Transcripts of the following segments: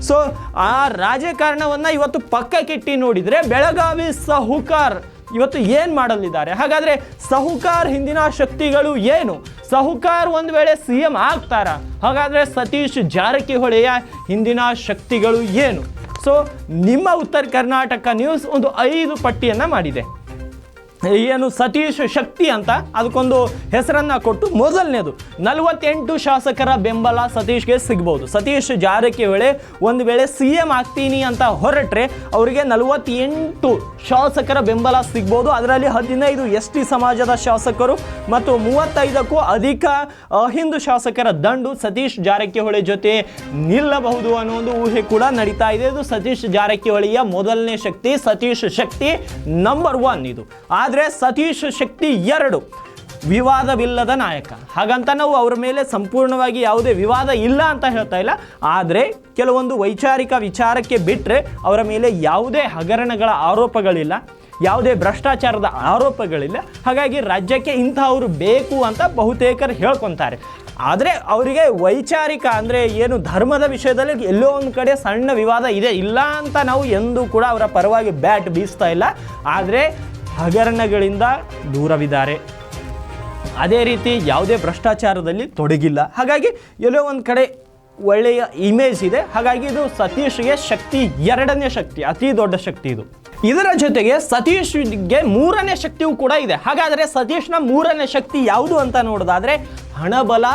So ಆ ರಾಜಕಾರಣವನ್ನು ಇವತ್ತು ಪಕ್ಕಕ್ಕಿಟ್ಟು ನೋಡಿದರೆ ಬೆಳಗಾವಿ ಸಾಹುಕಾರ್ ಇವತ್ತು ಏನು ಮಾಡಲಿದ್ದಾರೆ? ಹಾಗಾದರೆ ಸಾಹುಕಾರ್ ಹಿಂದಿನ ಶಕ್ತಿಗಳು ಏನು? ಸಾಹುಕಾರ್ ಒಂದು ವೇಳೆ CM ಆಗ್ತಾರಾ? ಹಾಗಾದರೆ ಸತೀಶ್ ಜಾರಕಿಹೊಳಿಯ ಹಿಂದಿನ ಶಕ್ತಿಗಳು ಏನು? ಸೊ ನಿಮ್ಮ ಉತ್ತರ ಕರ್ನಾಟಕ ನ್ಯೂಸ್ ಒಂದು 5 ಪಟ್ಟಿಯನ್ನು ಮಾಡಿದೆ. ಏನು ಸತೀಶ್ ಶಕ್ತಿ ಅಂತ ಅದಕ್ಕೊಂದು ಹೆಸರನ್ನು ಕೊಟ್ಟು, ಮೊದಲನೇದು 48 ಶಾಸಕರ ಬೆಂಬಲ ಸತೀಶ್ಗೆ ಸಿಗ್ಬೋದು. ಸತೀಶ್ ಜಾರಕಿಹೊಳಿ ಒಂದು ವೇಳೆ CM ಆಗ್ತೀನಿ ಅಂತ ಹೊರಟ್ರೆ ಅವರಿಗೆ 48 ಶಾಸಕರ ಬೆಂಬಲ ಸಿಗ್ಬೋದು. ಅದರಲ್ಲಿ 15 ST ಸಮಾಜದ ಶಾಸಕರು ಮತ್ತು 35ಕ್ಕೂ ಅಧಿಕ ಹಿಂದೂ ಶಾಸಕರ ದಂಡು ಸತೀಶ್ ಜಾರಕಿಹೊಳಿ ಜೊತೆ ನಿಲ್ಲಬಹುದು ಅನ್ನೋ ಒಂದು ಊಹೆ ಕೂಡ ನಡೀತಾ ಇದೆ. ಇದು ಸತೀಶ್ ಜಾರಕಿಹೊಳಿಯ ಮೊದಲನೇ ಶಕ್ತಿ, ಸತೀಶ್ ಶಕ್ತಿ ನಂಬರ್ 1 ಇದು. ಆದರೆ ಸತೀಶ್ ಶಕ್ತಿ 2 ವಿವಾದವಿಲ್ಲದ ನಾಯಕ. ಹಾಗಂತ ನಾವು ಅವರ ಮೇಲೆ ಸಂಪೂರ್ಣವಾಗಿ ಯಾವುದೇ ವಿವಾದ ಇಲ್ಲ ಅಂತ ಹೇಳ್ತಾ ಇಲ್ಲ. ಆದರೆ ಕೆಲವೊಂದು ವೈಚಾರಿಕ ವಿಚಾರಕ್ಕೆ ಬಿಟ್ಟರೆ ಅವರ ಮೇಲೆ ಯಾವುದೇ ಹಗರಣಗಳ ಆರೋಪಗಳಿಲ್ಲ, ಯಾವುದೇ ಭ್ರಷ್ಟಾಚಾರದ ಆರೋಪಗಳಿಲ್ಲ. ಹಾಗಾಗಿ ರಾಜ್ಯಕ್ಕೆ ಇಂಥವರು ಬೇಕು ಅಂತ ಬಹುತೇಕರು ಹೇಳ್ಕೊತಾರೆ. ಆದರೆ ಅವರಿಗೆ ವೈಚಾರಿಕ ಅಂದರೆ ಏನು ಧರ್ಮದ ವಿಷಯದಲ್ಲಿ ಎಲ್ಲೋ ಒಂದು ಕಡೆ ಸಣ್ಣ ವಿವಾದ ಇದೆ, ಇಲ್ಲ ಅಂತ ನಾವು ಎಂದೂ ಕೂಡ ಅವರ ಪರವಾಗಿ ಬ್ಯಾಟ್ ಬೀಸ್ತಾ ಇಲ್ಲ. ಆದರೆ ಹಗರಣಗಳಿಂದ ದೂರವಿದ್ದಾರೆ, ಅದೇ ರೀತಿ ಯಾವುದೇ ಭ್ರಷ್ಟಾಚಾರದಲ್ಲಿ ತೊಡಗಿಲ್ಲ. ಹಾಗಾಗಿ ಎಲ್ಲೋ ಒಂದು ಕಡೆ ಒಳ್ಳೆಯ ಇಮೇಜ್ ಇದೆ. ಹಾಗಾಗಿ ಇದು ಸತೀಶ್ಗೆ ಶಕ್ತಿ 2ನೇ ಶಕ್ತಿ, ಅತಿ ದೊಡ್ಡ ಶಕ್ತಿ ಇದು. ಇದರ ಜೊತೆಗೆ ಸತೀಶ್ಗೆ 3ನೇ ಶಕ್ತಿಯೂ ಕೂಡ ಇದೆ. ಹಾಗಾದರೆ ಸತೀಶ್ನ 3ನೇ ಶಕ್ತಿ ಯಾವುದು ಅಂತ ನೋಡೋದಾದರೆ ಹಣಬಲ,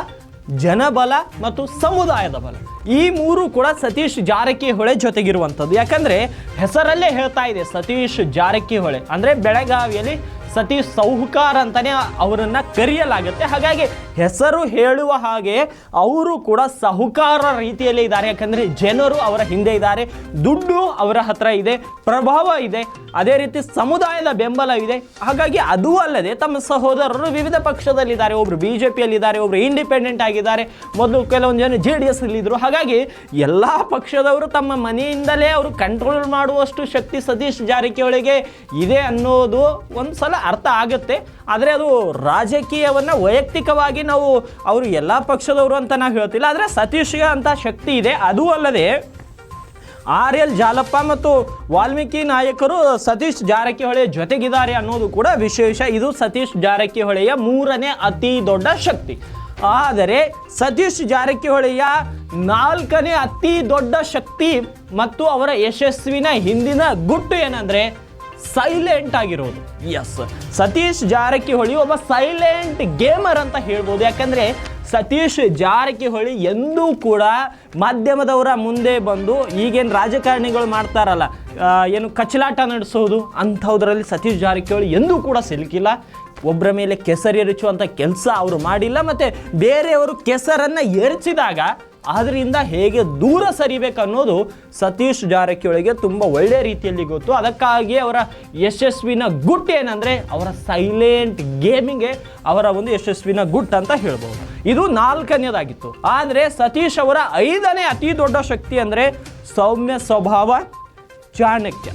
ಜನಬಲ ಮತ್ತು ಸಮುದಾಯದ ಬಲ. ಈ 3 ಕೂಡ ಸತೀಶ್ ಜಾರಕಿಹೊಳಿ ಜೊತೆಗಿರುವಂಥದ್ದು. ಯಾಕಂದರೆ ಹೆಸರಲ್ಲೇ ಹೇಳ್ತಾ ಇದೆ ಸತೀಶ್ ಜಾರಕಿಹೊಳಿ ಅಂದರೆ ಬೆಳಗಾವಿಯಲ್ಲಿ ಸತೀಶ್ ಸಾಹುಕಾರ್ ಅಂತಲೇ ಅವರನ್ನು ಕರೆಯಲಾಗುತ್ತೆ. ಹಾಗಾಗಿ ಹೆಸರು ಹೇಳುವ ಹಾಗೆ ಅವರು ಕೂಡ ಸಾಹುಕಾರ ರೀತಿಯಲ್ಲೇ ಇದ್ದಾರೆ. ಯಾಕಂದರೆ ಜನರು ಅವರ ಹಿಂದೆ ಇದ್ದಾರೆ, ದುಡ್ಡು ಅವರ ಹತ್ರ ಇದೆ, ಪ್ರಭಾವ ಇದೆ, ಅದೇ ರೀತಿ ಸಮುದಾಯದ ಬೆಂಬಲ ಇದೆ. ಹಾಗಾಗಿ ಅದೂ ಅಲ್ಲದೆ ತಮ್ಮ ಸಹೋದರರು ವಿವಿಧ ಪಕ್ಷದಲ್ಲಿದ್ದಾರೆ. ಒಬ್ಬರು BJPಯಲ್ಲಿದ್ದಾರೆ, ಒಬ್ಬರು ಇಂಡಿಪೆಂಡೆಂಟ್ ಆಗಿದ್ದಾರೆ, ಮೊದಲು ಕೆಲವೊಂದು ಜನ JDSಲ್ಲಿದ್ದರು. ಹಾಗಾಗಿ ಎಲ್ಲ ಪಕ್ಷದವರು ತಮ್ಮ ಮನೆಯಿಂದಲೇ ಅವರು ಕಂಟ್ರೋಲ್ ಮಾಡುವಷ್ಟು ಶಕ್ತಿ ಸತೀಶ್ ಜಾರಕಿಹೊಳಿಗೆ ಇದೆ ಅನ್ನೋದು ಒಂದು ಸಲ ಅರ್ಥ ಆಗುತ್ತೆ. ಆದರೆ ಅದು ರಾಜಕೀಯವನ್ನು ವೈಯಕ್ತಿಕವಾಗಿ ನಾವು ಅವರು ಎಲ್ಲ ಪಕ್ಷದವರು ಅಂತ ನಾವು ಹೇಳ್ತಿಲ್ಲ. ಆದರೆ ಸತೀಶ್ಗೆ ಅಂತ ಶಕ್ತಿ ಇದೆ. ಅದೂ ಅಲ್ಲದೆ RL ಜಾಲಪ್ಪ ಮತ್ತು ವಾಲ್ಮೀಕಿ ನಾಯಕರು ಸತೀಶ್ ಜಾರಕಿಹೊಳಿ ಜೊತೆಗಿದ್ದಾರೆ ಅನ್ನೋದು ಕೂಡ ವಿಶೇಷ. ಇದು ಸತೀಶ್ ಜಾರಕಿಹೊಳಿಯ 3ನೇ ಅತಿ ದೊಡ್ಡ ಶಕ್ತಿ. ಆದರೆ ಸತೀಶ್ ಜಾರಕಿಹೊಳಿಯ 4ನೇ ಅತಿ ದೊಡ್ಡ ಶಕ್ತಿ ಮತ್ತು ಅವರ ಯಶಸ್ವಿನ ಹಿಂದಿನ ಗುಟ್ಟು ಏನಂದರೆ ಸೈಲೆಂಟ್ ಆಗಿರೋದು. ಎಸ್, ಸತೀಶ್ ಜಾರಕಿಹೊಳಿ ಒಬ್ಬ ಸೈಲೆಂಟ್ ಗೇಮರ್ ಅಂತ ಹೇಳ್ಬೋದು. ಯಾಕಂದರೆ ಸತೀಶ್ ಜಾರಕಿಹೊಳಿ ಎಂದೂ ಕೂಡ ಮಾಧ್ಯಮದವರ ಮುಂದೆ ಬಂದು ಈಗೇನು ರಾಜಕಾರಣಿಗಳು ಮಾಡ್ತಾರಲ್ಲ, ಏನು ಕಚ್ಚಲಾಟ ನಡೆಸೋದು ಅಂಥದ್ರಲ್ಲಿ ಸತೀಶ್ ಜಾರಕಿಹೊಳಿ ಎಂದೂ ಕೂಡ ಸಿಲುಕಿಲ್ಲ. ಒಬ್ಬರ ಮೇಲೆ ಕೆಸರು ಎರಚುವಂಥ ಕೆಲಸ ಅವರು ಮಾಡಿಲ್ಲ. ಮತ್ತು ಬೇರೆಯವರು ಕೆಸರನ್ನು ಎರಚಿದಾಗ ಅದರಿಂದ ಹೇಗೆ ದೂರ ಸರಿಬೇಕು ಅನ್ನೋದು ಸತೀಶ್ ಜಾರಕಿಹೊಳಿಗೆ ತುಂಬ ಒಳ್ಳೆಯ ರೀತಿಯಲ್ಲಿ ಗೊತ್ತು. ಅದಕ್ಕಾಗಿ ಅವರ ಯಶಸ್ವಿನ ಗುಟ್ಟು ಏನಂದರೆ ಅವರ ಸೈಲೆಂಟ್ ಗೇಮಿಂಗ್ಗೆ ಅವರ ಒಂದು ಯಶಸ್ವಿನ ಗುಟ್ಟು ಅಂತ ಹೇಳ್ಬೋದು. ಇದು 4ನೇದಾಗಿತ್ತು. ಆದರೆ ಸತೀಶ್ ಅವರ 5ನೇ ಅತಿ ದೊಡ್ಡ ಶಕ್ತಿ ಅಂದರೆ ಸೌಮ್ಯ ಸ್ವಭಾವ, ಚಾಣಕ್ಯ.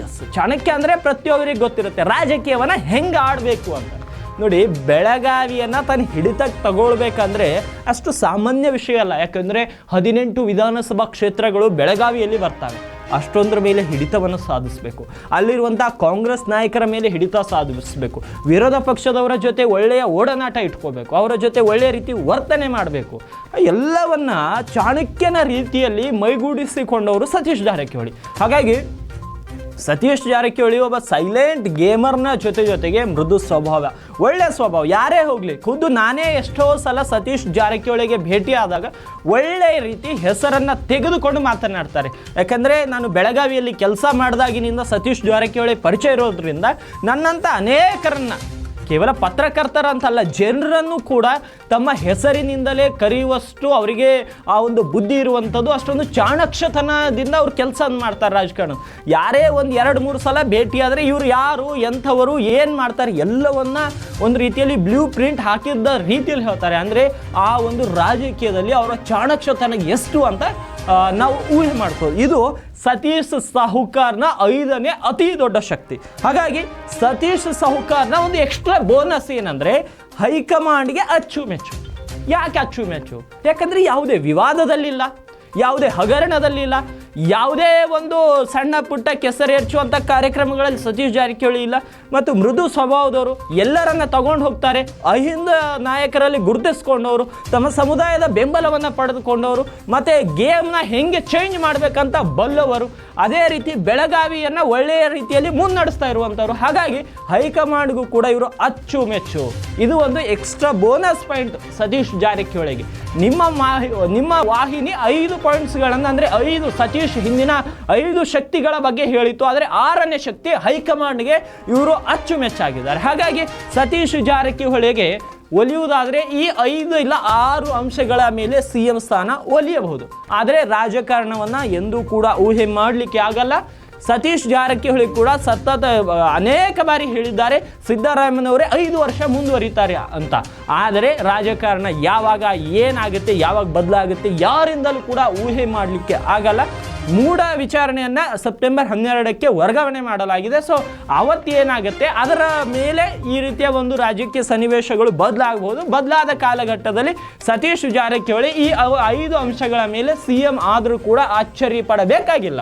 ಎಸ್, ಚಾಣಕ್ಯ ಅಂದರೆ ಪ್ರತಿಯೊಬ್ಬರಿಗೆ ಗೊತ್ತಿರುತ್ತೆ ರಾಜಕೀಯವನ್ನು ಹೆಂಗೆ ಆಡಬೇಕು ಅಂತ. ನೋಡಿ, ಬೆಳಗಾವಿಯನ್ನು ತನ್ನ ಹಿಡಿತಕ್ಕೆ ತಗೊಳ್ಬೇಕಂದ್ರೆ ಅಷ್ಟು ಸಾಮಾನ್ಯ ವಿಷಯ ಅಲ್ಲ. ಯಾಕಂದರೆ 18 ವಿಧಾನಸಭಾ ಕ್ಷೇತ್ರಗಳು ಬೆಳಗಾವಿಯಲ್ಲಿ ಬರ್ತವೆ. ಅಷ್ಟೊಂದರ ಮೇಲೆ ಹಿಡಿತವನ್ನು ಸಾಧಿಸಬೇಕು. ಅಲ್ಲಿರುವಂಥ ಕಾಂಗ್ರೆಸ್ ನಾಯಕರ ಮೇಲೆ ಹಿಡಿತ ಸಾಧಿಸಬೇಕು. ವಿರೋಧ ಪಕ್ಷದವರ ಜೊತೆ ಒಳ್ಳೆಯ ಒಡನಾಟ ಇಟ್ಕೋಬೇಕು. ಅವರ ಜೊತೆ ಒಳ್ಳೆಯ ರೀತಿ ವರ್ತನೆ ಮಾಡಬೇಕು. ಎಲ್ಲವನ್ನ ಚಾಣಕ್ಯನ ರೀತಿಯಲ್ಲಿ ಮೈಗೂಡಿಸಿಕೊಂಡವರು ಸತೀಶ್ ಜಾರಕಿಹೊಳಿ. ಹಾಗಾಗಿ ಸತೀಶ್ ಜಾರಕಿಹೊಳಿ ಒಬ್ಬ ಸೈಲೆಂಟ್ ಗೇಮರ್ನ ಜೊತೆಗೆ ಮೃದು ಸ್ವಭಾವ, ಒಳ್ಳೆಯ ಸ್ವಭಾವ. ಯಾರೇ ಹೋಗಲಿ, ಖುದ್ದು ನಾನೇ ಎಷ್ಟೋ ಸಲ ಸತೀಶ್ ಜಾರಕಿಹೊಳಿಗೆ ಭೇಟಿಯಾದಾಗ ಒಳ್ಳೆಯ ರೀತಿ ಹೆಸರನ್ನು ತೆಗೆದುಕೊಂಡು ಮಾತನಾಡ್ತಾರೆ. ಯಾಕಂದರೆ ನಾನು ಬೆಳಗಾವಿಯಲ್ಲಿ ಕೆಲಸ ಮಾಡಿದಾಗಿನಿಂದ ಸತೀಶ್ ಜಾರಕಿಹೊಳಿ ಪರಿಚಯ ಇರೋದ್ರಿಂದ ನನ್ನಂಥ ಅನೇಕರನ್ನು, ಕೇವಲ ಪತ್ರಕರ್ತರಂತಲ್ಲ, ಜನರನ್ನು ಕೂಡ ತಮ್ಮ ಹೆಸರಿನಿಂದಲೇ ಕರೆಯುವಷ್ಟು ಅವರಿಗೆ ಆ ಒಂದು ಬುದ್ಧಿ ಇರುವಂಥದ್ದು. ಅಷ್ಟೊಂದು ಚಾಣಕ್ಷತನದಿಂದ ಅವ್ರು ಕೆಲಸ ಮಾಡ್ತಾರೆ ರಾಜಕಾರಣ. ಯಾರೇ ಒಂದು 2-3 ಸಲ ಭೇಟಿಯಾದರೆ ಇವರು ಯಾರು, ಎಂಥವರು, ಏನು ಮಾಡ್ತಾರೆ ಎಲ್ಲವನ್ನ ಒಂದು ರೀತಿಯಲ್ಲಿ ಬ್ಲೂ ಪ್ರಿಂಟ್ ಹಾಕಿದ್ದ ರೀತಿಯಲ್ಲಿ ಹೇಳ್ತಾರೆ. ಅಂದರೆ ಆ ಒಂದು ರಾಜಕೀಯದಲ್ಲಿ ಅವರ ಚಾಣಕ್ಷತನ ಎಷ್ಟು ಅಂತ ನಾವು ಊಹೆ ಮಾಡ್ಕೋದು. ಇದು ಸತೀಶ್ ಸಾಹುಕಾರ್ನ 5ನೇ ಅತಿ ದೊಡ್ಡ ಶಕ್ತಿ. ಹಾಗಾಗಿ ಸತೀಶ್ ಸಾಹುಕಾರ್ನ ಒಂದು ಎಕ್ಸ್ಟ್ರಾ ಬೋನಸ್ ಏನಂದರೆ ಹೈಕಮಾಂಡ್ಗೆ ಅಚ್ಚುಮೆಚ್ಚು. ಯಾಕೆ ಅಚ್ಚುಮೆಚ್ಚು? ಯಾಕಂದರೆ ಯಾವುದೇ ವಿವಾದದಲ್ಲಿಲ್ಲ, ಯಾವುದೇ ಹಗರಣದಲ್ಲಿಲ್ಲ, ಯಾವುದೇ ಒಂದು ಸಣ್ಣ ಪುಟ್ಟ ಕೆಸರೇರ್ಚುವಂಥ ಕಾರ್ಯಕ್ರಮಗಳಲ್ಲಿ ಸತೀಶ್ ಜಾರಕಿಹೊಳಿ ಇಲ್ಲ. ಮತ್ತು ಮೃದು ಸ್ವಭಾವದವರು, ಎಲ್ಲರನ್ನ ತಗೊಂಡು ಹೋಗ್ತಾರೆ. ಅಹಿಂದ ನಾಯಕರಲ್ಲಿ ಗುರುತಿಸ್ಕೊಂಡವರು, ತಮ್ಮ ಸಮುದಾಯದ ಬೆಂಬಲವನ್ನು ಪಡೆದುಕೊಂಡವರು, ಮತ್ತು ಗೇಮ್ನ ಹೆಂಗೆ ಚೇಂಜ್ ಮಾಡಬೇಕಂತ ಬಲ್ಲವರು, ಅದೇ ರೀತಿ ಬೆಳಗಾವಿಯನ್ನು ಒಳ್ಳೆಯ ರೀತಿಯಲ್ಲಿ ಮುನ್ನಡೆಸ್ತಾ ಇರುವಂಥವ್ರು. ಹಾಗಾಗಿ ಹೈಕಮಾಂಡ್ಗೂ ಕೂಡ ಇವರು ಅಚ್ಚುಮೆಚ್ಚು. ಇದು ಒಂದು ಎಕ್ಸ್ಟ್ರಾ ಬೋನಸ್ ಪಾಯಿಂಟ್ ಸತೀಶ್ ಜಾರಕಿಹೊಳಿಗೆ. ನಿಮ್ಮ ವಾಹಿನಿ 5 ಪಾಯಿಂಟ್ಸ್ಗಳನ್ನು, ಅಂದರೆ 5 ಸತೀಶ್ ಹಿಂದಿನ 5 ಶಕ್ತಿಗಳ ಬಗ್ಗೆ ಹೇಳಿತ್ತು, ಆದರೆ 6ನೇ ಶಕ್ತಿ ಹೈಕಮಾಂಡ್ಗೆ ಇವರು ಅಚ್ಚುಮೆಚ್ಚಾಗಿದ್ದಾರೆ. ಹಾಗಾಗಿ ಸತೀಶ್ ಜಾರಕಿಹೊಳಿಗೆ ಒಲಿಯುವುದಾದರೆ ಈ 5 ಇಲ್ಲ 6 ಅಂಶಗಳ ಮೇಲೆ CM ಸ್ಥಾನ ಒಲಿಯಬಹುದು. ಆದರೆ ರಾಜಕಾರಣವನ್ನು ಎಂದೂ ಕೂಡ ಊಹೆ ಮಾಡಲಿಕ್ಕೆ ಆಗಲ್ಲ. ಸತೀಶ್ ಜಾರಕಿಹೊಳಿ ಕೂಡ ಸತತ ಅನೇಕ ಬಾರಿ ಹೇಳಿದ್ದಾರೆ ಸಿದ್ದರಾಮಯ್ಯನವರೇ 5 ವರ್ಷ ಮುಂದುವರಿತಾರೆ ಅಂತ. ಆದರೆ ರಾಜಕಾರಣ ಯಾವಾಗ ಏನಾಗುತ್ತೆ, ಯಾವಾಗ ಬದಲಾಗುತ್ತೆ, ಯಾರಿಂದಲೂ ಕೂಡ ಊಹೆ ಮಾಡಲಿಕ್ಕೆ ಆಗಲ್ಲ. ಮೂಢ ವಿಚಾರಣೆಯನ್ನು ಸೆಪ್ಟೆಂಬರ್ 12ಕ್ಕೆ ವರ್ಗಾವಣೆ ಮಾಡಲಾಗಿದೆ. ಸೊ ಅವತ್ತೇನಾಗುತ್ತೆ ಅದರ ಮೇಲೆ ಈ ರೀತಿಯ ಒಂದು ರಾಜಕೀಯ ಸನ್ನಿವೇಶಗಳು ಬದಲಾಗಬಹುದು. ಬದಲಾದ ಕಾಲಘಟ್ಟದಲ್ಲಿ ಸತೀಶ್ ಜಾರಕಿಹೊಳಿ ಈ 5 ಅಂಶಗಳ ಮೇಲೆ CM ಆದರೂ ಕೂಡ ಅಚ್ಚರಿ ಪಡಬೇಕಾಗಿಲ್ಲ.